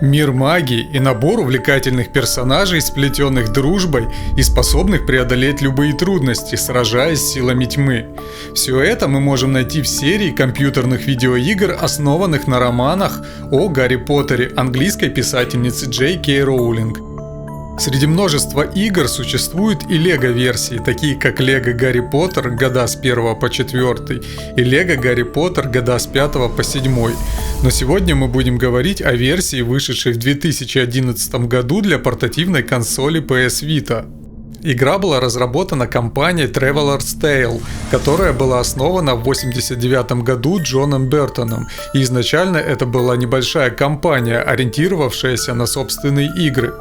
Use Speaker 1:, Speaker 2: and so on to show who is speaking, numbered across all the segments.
Speaker 1: Мир магии и набор увлекательных персонажей, сплетенных дружбой и способных преодолеть любые трудности, сражаясь с силами тьмы. Все это мы можем найти в серии компьютерных видеоигр, основанных на романах о Гарри Поттере английской писательницы Джей Кей Роулинг. Среди множества игр существуют и лего-версии, такие как Лего Гарри Поттер года с 1 по 4 и Лего Гарри Поттер года с 5 по 7. Но сегодня мы будем говорить о версии, вышедшей в 2011 году для портативной консоли PS Vita. Игра была разработана компанией Traveler's Tale, которая была основана в 1989 году Джоном Бертоном, и изначально это была небольшая компания, ориентировавшаяся на собственные игры.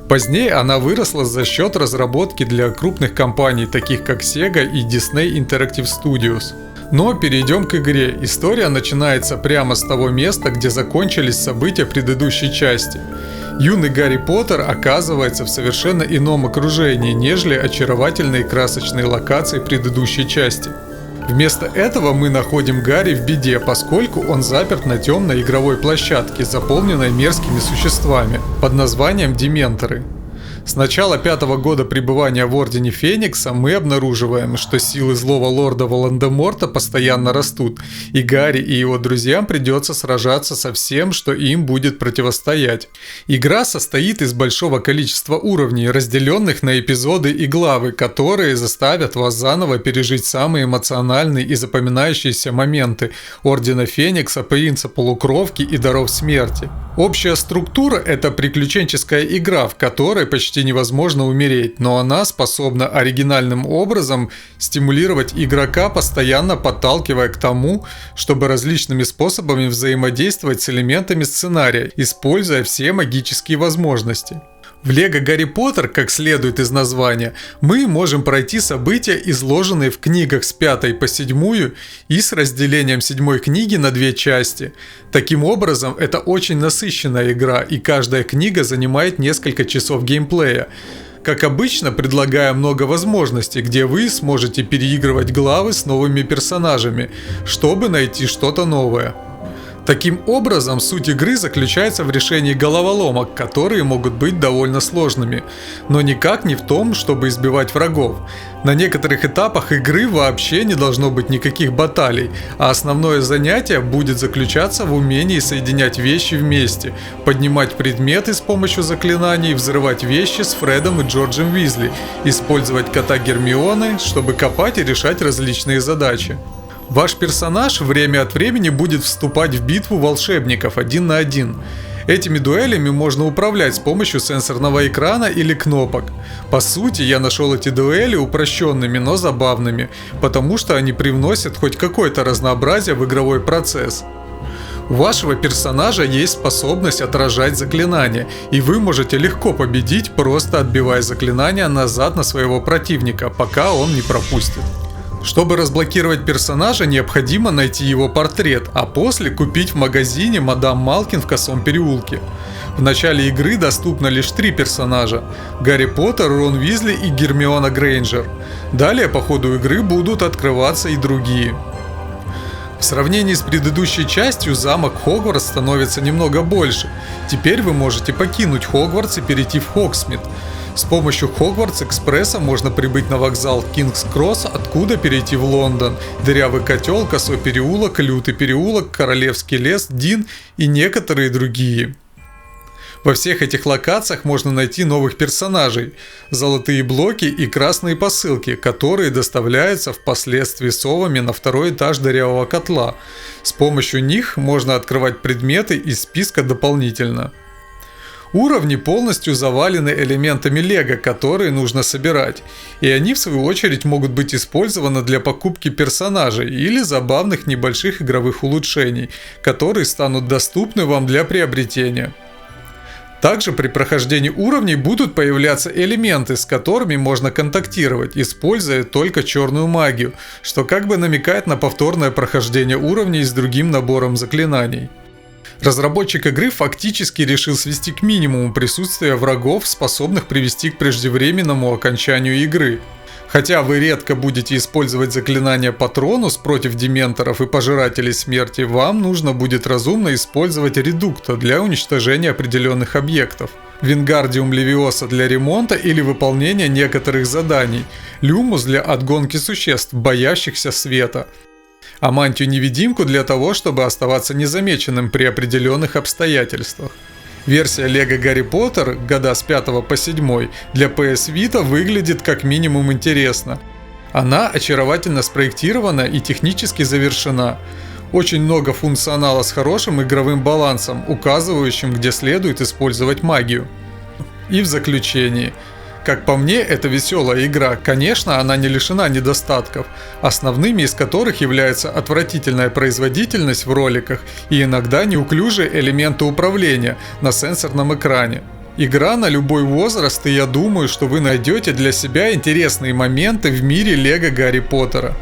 Speaker 1: Позднее она выросла за счет разработки для крупных компаний, таких как Sega и Disney Interactive Studios. Но перейдем к игре. История начинается прямо с того места, где закончились события предыдущей части. Юный Гарри Поттер оказывается в совершенно ином окружении, нежели очаровательные красочные локации предыдущей части. Вместо этого мы находим Гарри в беде, поскольку он заперт на темной игровой площадке, заполненной мерзкими существами под названием Дементоры. С начала 5-го года пребывания в Ордене Феникса мы обнаруживаем, что силы злого лорда Волан-де-Морта постоянно растут, и Гарри и его друзьям придется сражаться со всем, что им будет противостоять. Игра состоит из большого количества уровней, разделенных на эпизоды и главы, которые заставят вас заново пережить самые эмоциональные и запоминающиеся моменты Ордена Феникса, Принца Полукровки и Даров Смерти. Общая структура – это приключенческая игра, в которой почти невозможно умереть, но она способна оригинальным образом стимулировать игрока, постоянно подталкивая к тому, чтобы различными способами взаимодействовать с элементами сценария, используя все магические возможности. В Лего Гарри Поттер, как следует из названия, мы можем пройти события, изложенные в книгах с 5 по 7 и с разделением 7 книги на две части. Таким образом, это очень насыщенная игра, и каждая книга занимает несколько часов геймплея. Как обычно, предлагая много возможностей, где вы сможете переигрывать главы с новыми персонажами, чтобы найти что-то новое. Таким образом, суть игры заключается в решении головоломок, которые могут быть довольно сложными, но никак не в том, чтобы избивать врагов. На некоторых этапах игры вообще не должно быть никаких баталий, а основное занятие будет заключаться в умении соединять вещи вместе, поднимать предметы с помощью заклинаний, взрывать вещи с Фредом и Джорджем Уизли, использовать кота Гермионы, чтобы копать и решать различные задачи. Ваш персонаж время от времени будет вступать в битву волшебников 1 на 1. Этими дуэлями можно управлять с помощью сенсорного экрана или кнопок. По сути, я нашел эти дуэли упрощенными, но забавными, потому что они привносят хоть какое-то разнообразие в игровой процесс. У вашего персонажа есть способность отражать заклинания, и вы можете легко победить, просто отбивая заклинания назад на своего противника, пока он не пропустит. Чтобы разблокировать персонажа, необходимо найти его портрет, а после купить в магазине Мадам Малкин в Косом переулке. В начале игры доступно лишь 3 персонажа – Гарри Поттер, Рон Уизли и Гермиона Грейнджер. Далее по ходу игры будут открываться и другие. В сравнении с предыдущей частью замок Хогвартс становится немного больше. Теперь вы можете покинуть Хогвартс и перейти в Хогсмит. С помощью Хогвартс-экспресса можно прибыть на вокзал Кингс-Кросс, откуда перейти в Лондон, Дырявый котел, Косой переулок, Лютый переулок, Королевский лес, Дин и некоторые другие. Во всех этих локациях можно найти новых персонажей, золотые блоки и красные посылки, которые доставляются впоследствии совами на 2-й этаж Дырявого котла. С помощью них можно открывать предметы из списка дополнительно. Уровни полностью завалены элементами лего, которые нужно собирать, и они в свою очередь могут быть использованы для покупки персонажей или забавных небольших игровых улучшений, которые станут доступны вам для приобретения. Также при прохождении уровней будут появляться элементы, с которыми можно контактировать, используя только черную магию, что как бы намекает на повторное прохождение уровней с другим набором заклинаний. Разработчик игры фактически решил свести к минимуму присутствие врагов, способных привести к преждевременному окончанию игры. Хотя вы редко будете использовать заклинание Патронус против дементоров и пожирателей смерти, вам нужно будет разумно использовать редукта для уничтожения определенных объектов. Вингардиум Левиоса для ремонта или выполнения некоторых заданий, Люмус для отгонки существ, боящихся света, а Мантию-невидимку для того, чтобы оставаться незамеченным при определенных обстоятельствах. Версия Лего Гарри Поттер года с 5 по 7 для PS Vita выглядит как минимум интересно. Она очаровательно спроектирована и технически завершена. Очень много функционала с хорошим игровым балансом, указывающим, где следует использовать магию. И в заключении. Как по мне, это веселая игра. Конечно, она не лишена недостатков, основными из которых является отвратительная производительность в роликах и иногда неуклюжие элементы управления на сенсорном экране. Игра на любой возраст, и я думаю, что вы найдете для себя интересные моменты в мире Лего Гарри Поттера.